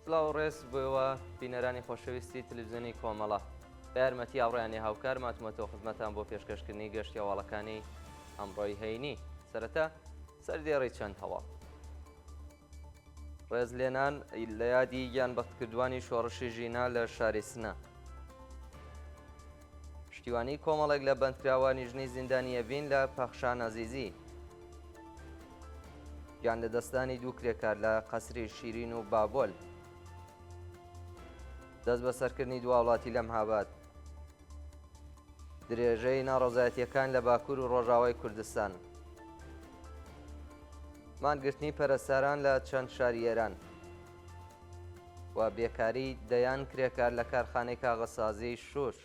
سلااو ڕێز بۆەوە بینەرانی خۆشەویستی تەلەڤیزیۆنی کۆمەڵە بە یارمەتی هاوڕێیانی هاوکار ماتومەتەوە خزمەتان بۆ پێشکەشکردنی گەشتی هەواڵەکانی ئەمڕۆی هەینی. سەرەتا سەردێڕی چەند هەواڵ. ڕێزلێنان لە یادی گیانبەختکردوانی شۆڕشی ژینا لە شاری سنە. پشتیوانی کۆمەڵێک لە بەندکراوانی ژنی زیندانی ئەڤین لە پەخشان عەزیزی. گیان لە دەستانی دوو کرێکار لە قەسری شیرین و بابۆل. دەست بە سەرکردنی دو وڵاتی لە مەهاباد. درێژەی ناڕەزایەتیەکان لە باکوور و ڕۆژاوای کوردستان. مانگرتنی پەرستاران لە چەند شاری ئێران و بێکاری دەیان کرێکار لە کارخانەی کاغەسازی شوش.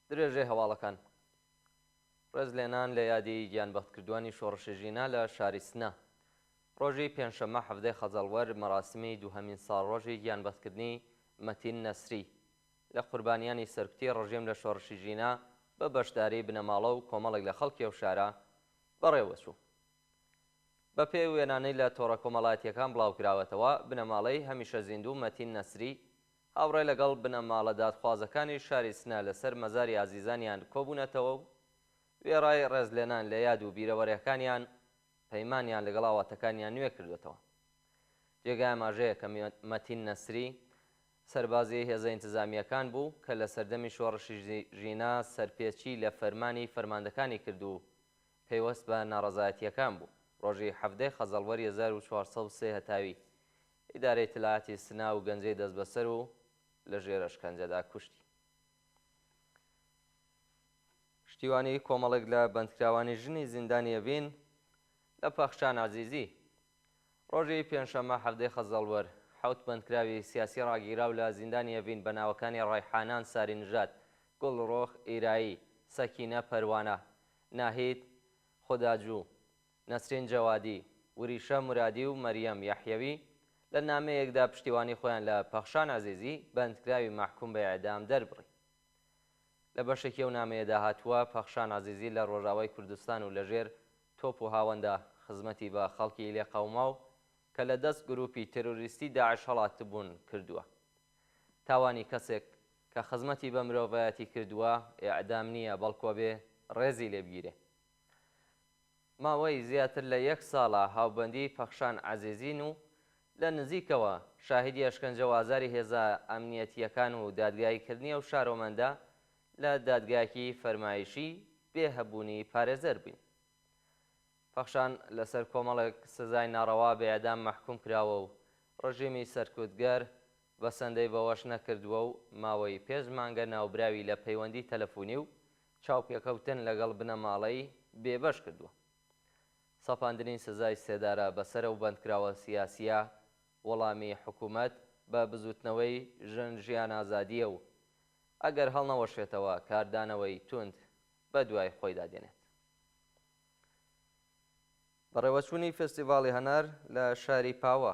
درێژەی هەواڵەکان. ڕێزلێنان لە یادی گیانبەختکردوانی شۆڕشی ژینا لە شاری سنە. ڕۆژی پێنجشەممە 17 خەزەڵوەر مەراسمی دووهەمین ساڵڕۆژی گیانبەختکردنی مەتین نەسری لە قوربانیانی سەرکوتی ڕژیم لە شۆڕشی ژینا بە بەشداری بنەماڵە و کۆمەڵێک لە خەڵکی ئەو شارە بەڕێوەچوو. بە پێی وێنانەی لە تۆڕە کۆمەڵایەتیەکان بڵاوکراوەتەوە، بنەماڵەی هەمیشە زیندوو مەتین نەسری هاوڕێ لەگەڵ بنەماڵە دادخوازەکانی شاری سنە لەسەر مەزاری ئازیزانیان کۆبوونەتەوە و وێڕای ڕێزلێنان لە یاد و بیرەوەریەکانیان پەیمانیان لەگەڵ ئاواتەکانیان نوێ کردوێتەوە. جێگای ئاماژەیە کە مەتین نەسری سەربازی هێزە ئینتزامیەکان بوو کە لە سەردەمی شۆڕشی ژینا سەرپێچی لە فەرمانی فەرماندەکانی کرد و پەیوەست بە ناڕەزایەتیەکان بوو. ڕۆژی 17 خەزەڵوەری 1403 هەتاوی ئیدارەی تەلایەتی سنا و گەنجەی دەست بەسەر و لە ژێرە شکەنجەدا کوشتی. پشتیوانی کۆمەڵێک لە بەندکراوانی ژنی زیندانی ئەڤین لە پەخشان عەزیزی. ڕۆژی پێنجشەممە 17 خەزەڵوەر 7 بەندکراوی سیاسی ڕاگیراو لە زیندانی ئەڤین بە ناوەکانی ڕایحانان ساری نژاد، گوڵڕۆخ ئیرایی، سەکینە پەروانە، ناهید خۆداجوو، نەسرین جەوادی، وریشە مرادی و مەریەم یەحیەوی لە نامەیەکدا پشتیوانی خۆیان لە پەخشان عەزیزی بەندکراوی مەحکوم بە ئیعدام دەربڕی. لە بەشێکی ئەو نامەیەدا هاتووە پەخشان عەزیزی لە ڕۆژاوای کوردستان و لەژێر تۆپ و هاوەندە خزمەتی بە خەڵکی لێ قەوما و کە لە دەست گروپی تێرۆریستی داعش هەڵاتبوون کردووە. تاوانی کەسێک کە خزمەتی بە مرۆڤایەتی کردووە ئیعدام نییە، بەڵکوە بێ ڕێزی لێبگیرێ. ماوەی زیاتر لە 1 ساڵە هاوبەندی پەخشان عەزیزین و لە نزیکەوە شاهدی ئەشکەنجە و ئازاری هێزە ئەمنیەتیەکان و دادگاییکردنی ئەو شارۆمەندە لە دادگایەکی فەرمایشی بێهەبوونی پارێزەر بووین. پەخشان لەسەر کۆمەڵێک سزای ناڕەوا بە ئیعدام مەحکوم کراوە و ڕژیمی سەرکوتگەر بەسەندەی بەوەش نەکردووە و ماوەی 5 مانگە ناوبراوی لە پەیوەندی تەلەفۆنی و چاوپێکەوتن لەگەڵ بنەماڵەی بێبەش کردووە. سەپاندنی سزای سێدارە بەسەر ئەو بەندکراوە سیاسیە وەڵامی حکوومەت بە بزوتنەوەی ژن ژیان ئازادیە و ئەگەر هەڵنەوەشێتەوە کاردانەوەی توند بە دوای خۆیدا دێنێت. بەڕێوەچوونی فستیڤاڵی هەنار لە شاری پاوە.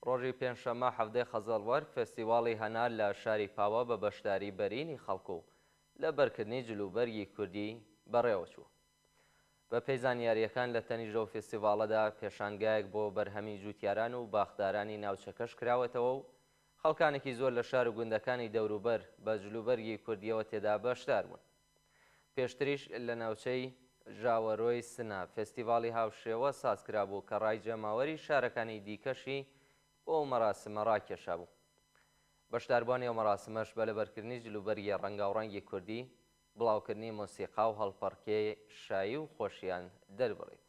ڕۆژی پێنجشەممە 17 خەزەڵوەر فستیڤاڵی هەنار لە شاری پاوە بە بەشداری بەرینی خەڵکو و لە بەرکردنی جلوبەرگی کوردی بەڕێوەچوو. بە پێی زانیاریەکان لە تەنیژە و فستیڤاڵەدا پێشانگایەک بۆ بەرهەمی جوتیاران و باخدارانی ناوچەکەش کراوەتەوە و خەڵکانێکی زۆر لە شار و گوندەکانی دەوروبەر بە جلوبەرگی کوردیەوە تێدا بەشدار بوون. پێشتریش لە ناوچەی ژاوەڕۆی سنە فستیڤاڵی هاوشێوە سازکرا بوو کە ڕای جەماوەری شارەکانی دیکەشی بۆ ئەو مەراسمە ڕاکێشا بوو. بەشداربوونی ئەو مەراسمەش بە لەبەرکردنی جلوبەرگی ڕەنگاوڕەنگی کوردی، بڵاوکردنی مۆسیقا و هەڵپەڕکێ شایی و خۆشیان دەربڕی.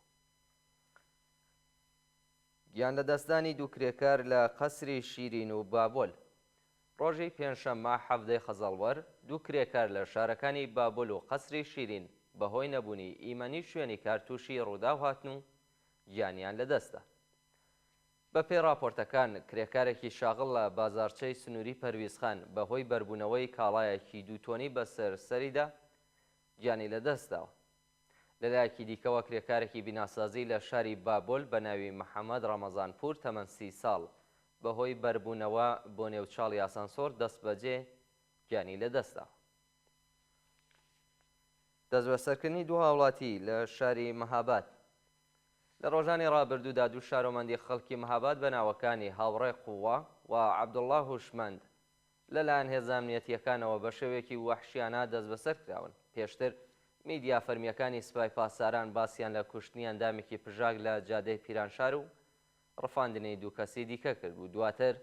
گیان لە دەستانی دوو کرێکار لە قەسری شیرین و بابۆل. ڕۆژی پێنجشەممە 17 خەزەڵوەر دوو کرێکار لە شارەکانی بابۆل و قەسری شیرین بەهۆی نەبوونی ئیمەنی شوێنی کارتوشی ڕووداو هاتن و گیانیان لەدەستدا. بە پێی راپۆرتەکان کرێکارێکی شاغڵ لە بازارچەی سنووری پەرویزخان بەهۆی بەربوونەوەی کاڵایەکی دووتۆنی بەسەر سەریدا گیانی لەدەستداوە. لەلایەکی دیکەوە کرێکارێکی بیناسازی لە شاری بابۆل بە ناوی محەممەد ڕەمەزانپور تەمەن 30 ساڵ بەهۆی بەربوونەوە بۆ نێوچاڵی ئاسانسۆر دەست بەجێ گیانی لەدەستداوە. دەست بەسەرکردنی دوو هاوڵاتی لە شاری مەهاباد. لە ڕۆژانی ڕابردوودا دوو شارۆمەندی خەڵکی مەهاباد بە ناوەکانی هاوڕێ قووە و عەبدوڵڵا هوشمەند لەلایەن هێزە ئەمنیەتیەکانەوە بە شێوەیەکی وەحشیانە دەست بەسەر کراون. پێشتر میدیا فەرمیەکانی سوپای پاسداران باسییان لە کوشتنی ئەندامێکی پژاک لە جادەی پیرانشار و ڕفاندنی دوو کەسی دیکە کرد بوو. دواتر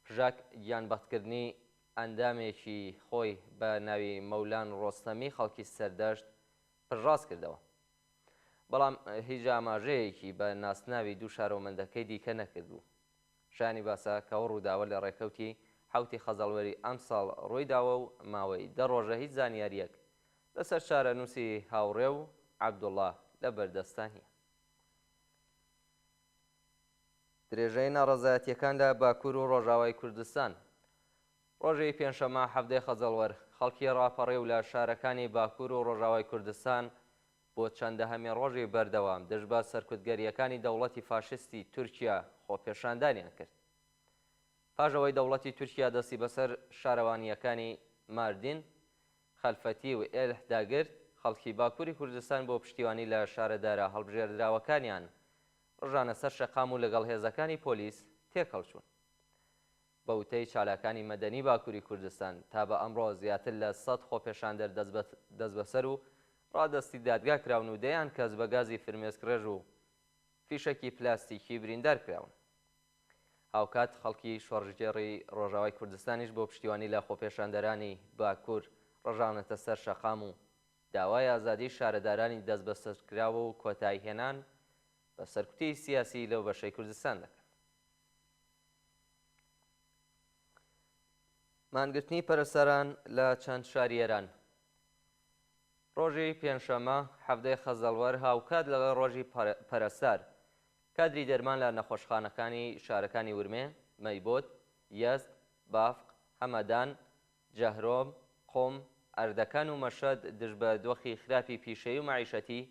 پژاک گیانبەختکردنی ئەندامێکی خۆی بە ناوی مەولان ڕۆستەمی خەڵکی سەردەشت پڕاست کردەوە، بەڵام هیچ ئاماژەیەکی بە ناسناوی دوو شارۆمەندەکەی دیکە نەکردبوو. شانی باسە کەەوە ڕووداوە لە ڕێکەوتی حوتی خەزەڵوەری ئەم ساڵ ڕوویداوە و ماوەی 10 ڕۆژە هیچ زانیاریەک لەسەر شارەنووسی هاوڕێ و عەبدوڵڵا لە بەردەستانیە. درێژەی ناڕەزایەتیەکان لە باکوور و ڕۆژاوای کوردستان. ڕۆژی پێنجشەممە 17 خەزەڵوەر خەڵکی ڕاپەڕێ و لە شارەکانی باکوور و ڕۆژاوای کوردستان بۆ چەندەهەمین ڕۆژی بەردەوام دژ بە سەرکوتگەریەکانی دەوڵەتی فاشستی تورکیا خۆپێشاندانیان کرد. پاژەوەی دەوڵەتی تورکیا دەستی بەسەر شارەوانیەکانی ماردین، خەلفەتی و ئێلح داگرت، خەڵکی باکووری کوردستان بۆ پشتیوانی لە شارەدارە هەڵبژێردراوەکانیان ڕژانە سەر شەقام و لەگەڵ هێزەکانی پۆلیس تێکەڵچوون. بە وتەی چالاکانی مەدەنی باکووری کوردستان تا بە ئەمڕۆ زیاتر لە 100 خۆپێشاندەر دەست بەسەر و ڕادەستی دادگا کراون و دەیان کەس بە گازی فرمێسکڕێژ و فیشەکی پلاستیکی بریندار کراون. هاوکات خەڵکی شۆڕژگێڕی ڕۆژاوای کوردستانیش بۆ پشتیوانی لە خۆپێشاندەرانی باکوور ڕژانەتە سەر شەقام و داوای ئازادی شارەدارانی دەست بەسەرکراوە و کۆتایی هێنان بە سەرکوتی سیاسی لەو بەشەی کوردستان دەکەن. مانگرتنی پەرستەران لە چەند شاری ئێران. ڕۆژی پێنجشەممە 17 خەزەڵوەر هاوکات لەگەڵ ڕۆژی پەرستەر کادری دەرمان لە نەخۆشخانەکانی شارەکانی ورمێ، مەیبۆت، یەزد، بافق، هەمەدان، جەهرۆم، قۆم، ئەردەکان و مەشەد دژ بە دۆخی خراپی پیشەیی و مەعیشەتی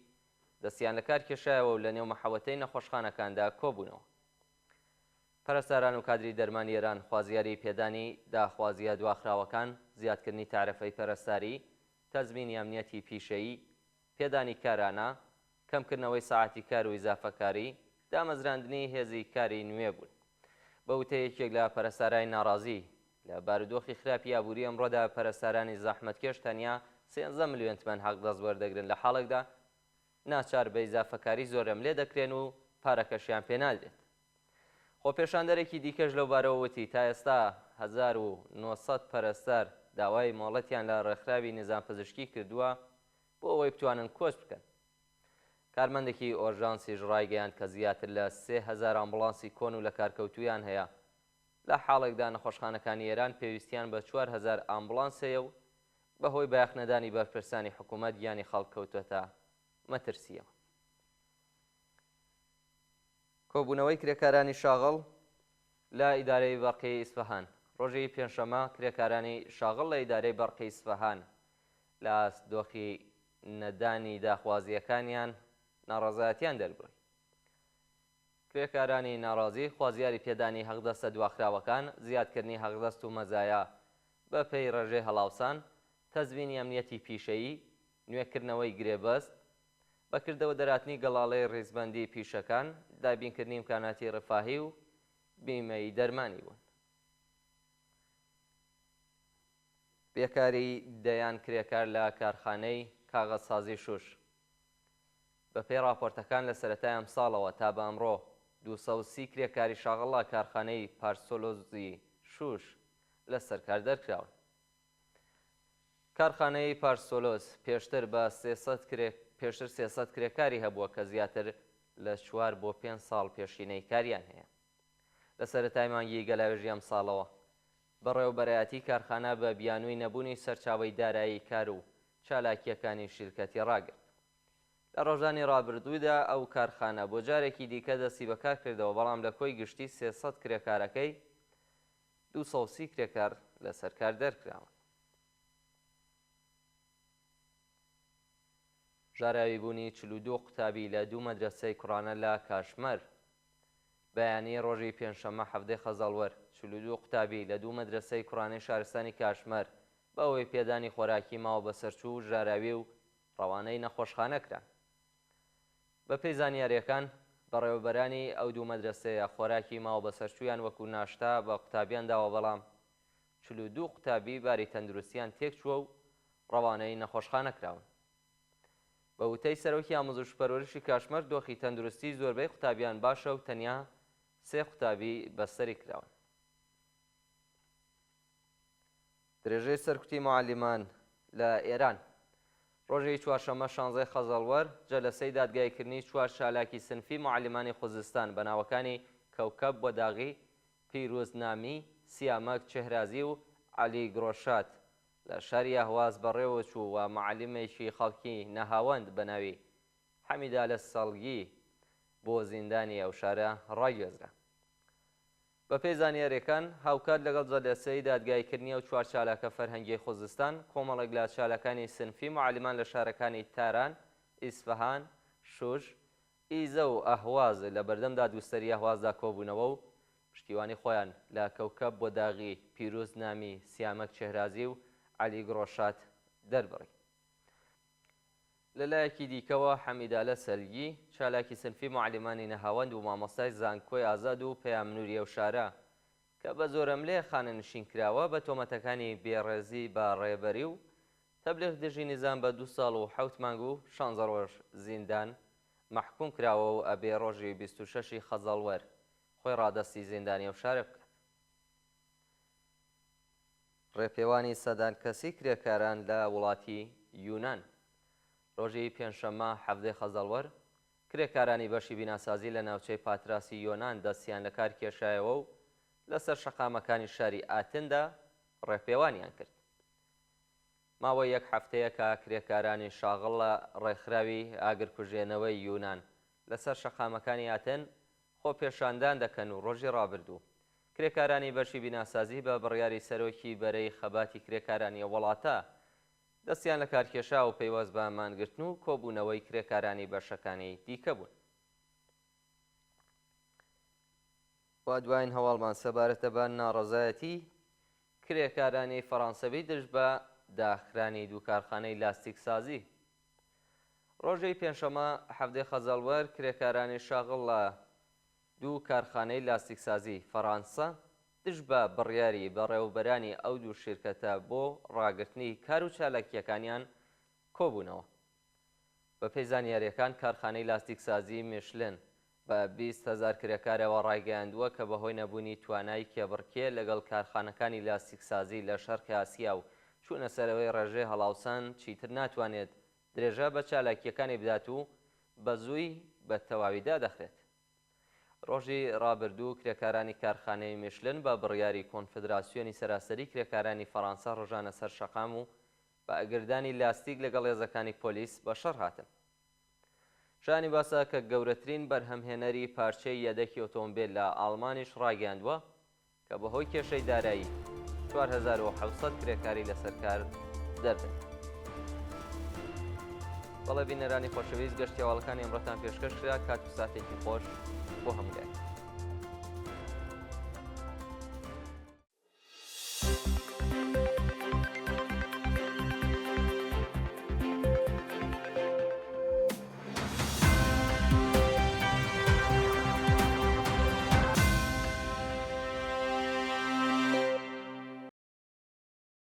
دەستیان لە کار کێشایەوە و لە نێو مەحەوەتەی نەخۆشخانەکاندا کۆبوونەوە. پەرستەران و کادری دەرمانی ئێران خوازیاری پێدانی داخوازیە دواخراوەکان، زیادکردنی تارەفەی پەرستاری، تەزمینی ئەمنیەتی پیشەیی، پێدانی کارانە، کەمکردنەوەی ساعاتی کار و ئیزافەکاری، دامەزراندنی هێزی کاری نوێ بوون. بە وتەی یەکێک لە پەرستارانی ناڕازی لە بارودۆخی خراپی ئابووری ئەمڕۆدا پەرستارانی زەحمەتکێش تەنیا 13 ملیۆن تمەن حەق دەست وەردەگرن، لە حاڵێکدا ناچار بە ئیزافەکاری زۆرم لێ دەکرێن و پارەکەشیان پێنادرێت. خۆپێشاندەرێکی دیکەش لەو بارەوە وتی تا ئێستا 1900 پەرستەر داوای مۆڵەتیان لە ڕێکخراوی نظام پزیشکی کردووە بۆ ئەوەی بتوانن کۆچ بکەن. کارمەندێکی ئۆرژانسیش ڕایگەیاند کە زیاتر لە 3000 ئامبوڵانسی کۆن و لە کارکەوتویان هەیە. لە حاڵێکدا نەخۆشخانەکانی ئێران پێویستیان بە 4000 ئامبوڵانس هەیە و بەهۆی بەیەخنەدانی بەرپرسانی حکوومەت گیانی خەڵک کەوتوەتە مەترسیەوە. کۆبوونەوەی کرێکارانی شاغڵ لە ئیدارەی بەرقی ئیسفەهان. ڕۆژی پێنجشەممە کرێکارانی شاغڵ لە ئیدارەی بەرقی ئیسفەهان لە ئاسدۆخی نەدانی داخوازیەکانیان ناڕەزایەتیان دەربڕی. کرێکارانی ناڕازی خوازیاری پێدانی هەڵدەستە دواخراوەکان، زیادکردنی هەڵدەست و مەزایە بە پێی ڕێژەی هەڵاوسان، تەزمینی ئەمنیەتی پیشەیی، نوێکردنەوەی گرێبەست، بەکردەوە دەراتنی گەڵاڵەی ڕێزبەندی پیشەکان، دابینکردنی ئیمکاناتی ڕفاهی و بیمەی دەرمانی بوون. بێکاری دەیان کرێکار لە کارخانەی کاغەزسازی شوش. بەپێی راپۆرتەکان لە سەرەتای ئەم ساڵەوە تا بە ئەمڕۆ 230 کرێکاری شاغڵ لە کارخانەی پارسۆلۆزی شوش لە سەرکار دەرکراون. کارخانەی پارسۆلۆز پێشتر 300 کرێکاری هەبووە کە زیاتر لە 4 بۆ 5 ساڵ پێشینەی کاریان هەیە. لە سەرەتای مانگی گەلاوێژی ئەم ساڵەوە بەڕێوەبەرایەتی کارخانە بە بیانووی نەبوونی سەرچاوەی دارایی کار و چالاکیەکانی شیرکەتی ڕاگرت. لە ڕۆژانی ڕابردوودا ئەو کارخانە بۆ جارێکی دیکە دەستی بەکار کردەوە، بەڵام لە کۆی گشتی 300 کرێکارەکەی 230 کرێکار لە سەرکار دەرکراون. ژاراوی بوونی 42 قوتابی لە 2 مەدرسەی کوڕانە لە کاشمەر. بەیانی ڕۆژی پێنجشەممە 17 خەزەڵوەر 42 قوتابی لە 2 مەدرسەی کوڕانەی شارستانی کاشمەر بە ئەوەی پێدانی خۆراکی ماوە بەسەرچوو، ژاراوی و ڕەوانەی نەخۆشخانەکران. بە پێی زانیاریەکان بەڕێوەبەرانی ئەو دوو مەدرسەیە خۆراکی ماوە بەسەرچوویان وەکو ناشتا بە قوتابیان داوە، بەڵام 42 قوتابی باری تەندروستیان تێکچووە و ڕەوانەی نەخۆشخانەکراون. بە وتەی سەرۆکی ئامۆزش پەروەردشی کاتژمێر دۆخی تەندروستی زۆربەی قوتابیان باشە و تەنیا 3 قوتابی بەسەری کراون. درێژەی سەرکوتی معاللیمان لە ئێران ڕۆژی چوارشەممە 16 خەزەڵوەر جەلسەی دادگایکردنی 4 شالاکی سنفی معاللیمانی خوزستان بە ناوەکانی کەوکەب بۆداغی، پیرۆز نامی، سیامەک چهرازی و عەلی گڕۆشات لە شاری ئاهواز بەڕێوە چوو و معاللیمێکی خەڵکی نەهاوەند بە ناوی حەمیدا لە سەڵگی بۆ زیندانی ئەو شارە ڕایگەزرا. بە پێی زانیاریەکان هاوکات لەگەڵ جەلسەی دادگایکردنی ئەو 4 چالاکە فەرهەنگی خوزستان، کۆمەڵێک لە چالاکانی سنفی معاللیمان لە شارەکانی تاران، ئیسفەهان، شوژ، ئیزە و ئەهواز لە بەردەم دادوستەری ئەهوازدا کۆبوونەوە و پشتیوانی خۆیان لە کەوکەب بۆداغی، پیرۆز نامی، سیامەک چهرازی و عەلی گڕۆشات دەربڕی. لەلایەکی دیکەوە حەمیدا لە سەلگی چالاکی سنفی معاللیمانی نەهاوەند و مامۆستای زانکۆی ئازاد و پەیامنووری ئەو شارە کە بە زۆرەملێ خانەنشین کراوە بە تۆمەتەکانی بێڕێزی بە ڕێبەری و تەبلیغ دژی نیزام بە 2 ساڵ و 7 مانگ و 16 ڕۆژ زیندان مەحکوم کراوە و ئەبێ ڕۆژی 26 خەزەڵوەر خۆی ڕادەستی زیندانی ئەو شارە بکات. ڕێپێوانی سەدان کەسی کرێکاران لە وڵاتی یونان ڕۆژی پێنجشەممە 17 خەزەڵوەر کرێکارانی بەشی بیناسازی لە ناوچەی پاتراسی یۆنان دەستیان لە کار کێشایەوە و لەسەر شەقامەکانی شاری ئاتندا ڕێپێوانیان کرد. ماوەی 1 هەفتەیە کە کرێکارانی شاغڵ لە ڕێکخراوی ئاگرکوژێنەوەی یونان لەسەر شەقامەکانی ئاتن خۆ پێشاندان دەکەن و ڕۆژی ڕابردوو کرێکارانی بەشی بیناسازی بە بڕیاری سەرۆکی بەرەی خەباتی کرێکارانی وڵاتە دەستیان لە کارکێشا و پەیوەست بە ئامانگرتن و کۆبوونەوەی کرێکارانی بەشەکانی دیکە بوون. وا دوایین هەواڵمان سەبارەتە بە ناڕەزایەتی کرێکارانی فەڕەنسەوی دژ بە داخرانی دوو کارخانەی لاستیک سازی. ڕۆژەی پێنجشەممە 17 خەزەڵوەر کرێکارانی شاغڵ لە دوو کارخانەی لاستیک سازی فەڕەنسا دژ بە بڕیاری بەڕێوەبەرانی ئەو دوو شیرکەتە بۆ ڕاگررتنی کار و چالاکیەکانیان کۆبوونەوە. بە پێی زانیاریەکان کارخانەی لاستیک سازی میشلن بە 20,000 کرێکارەوە ڕایگەیاندووە کە بەهۆی نەبوونی توانای کێبڕکێ لەگەڵ کارخانەکانی لاستیک سازی لە شەرقی ئاسیا و چوونە سەرەوەی ڕێژەی هەڵاوسان چیتر ناتوانێت درێژە بە چالاکیەکانی بدات و بە زووی بە تەواویدا دەخرێت. ڕۆژی ڕابردوو کرێکارانی کارخانەی میشلن بە بڕیاری کۆنفدراسیۆنی سەراسەری کرێکارانی فەڕەنسا ڕۆژانە سەر شەقام و بە ئەگردانی لاستیک لەگەڵ هێزەکانی پۆلیس بەشەر هاتن. شانی باسە کە گەورەترین بەرهەمهێنەری پارچەی یەدەکی ئۆتۆمبیل لە ئاڵمانیش ڕاگەیاندووە کە بەهۆی کێشەی دارایی 4700 کرێکاری لەسەر کار دەردن. بەڵێ بینەرانی خۆشەویست گەشتیاوەڵەکانی ئەمڕۆتان پێشکەش کرا. کات و ساتێکی خۆش بۆ هەموو لای.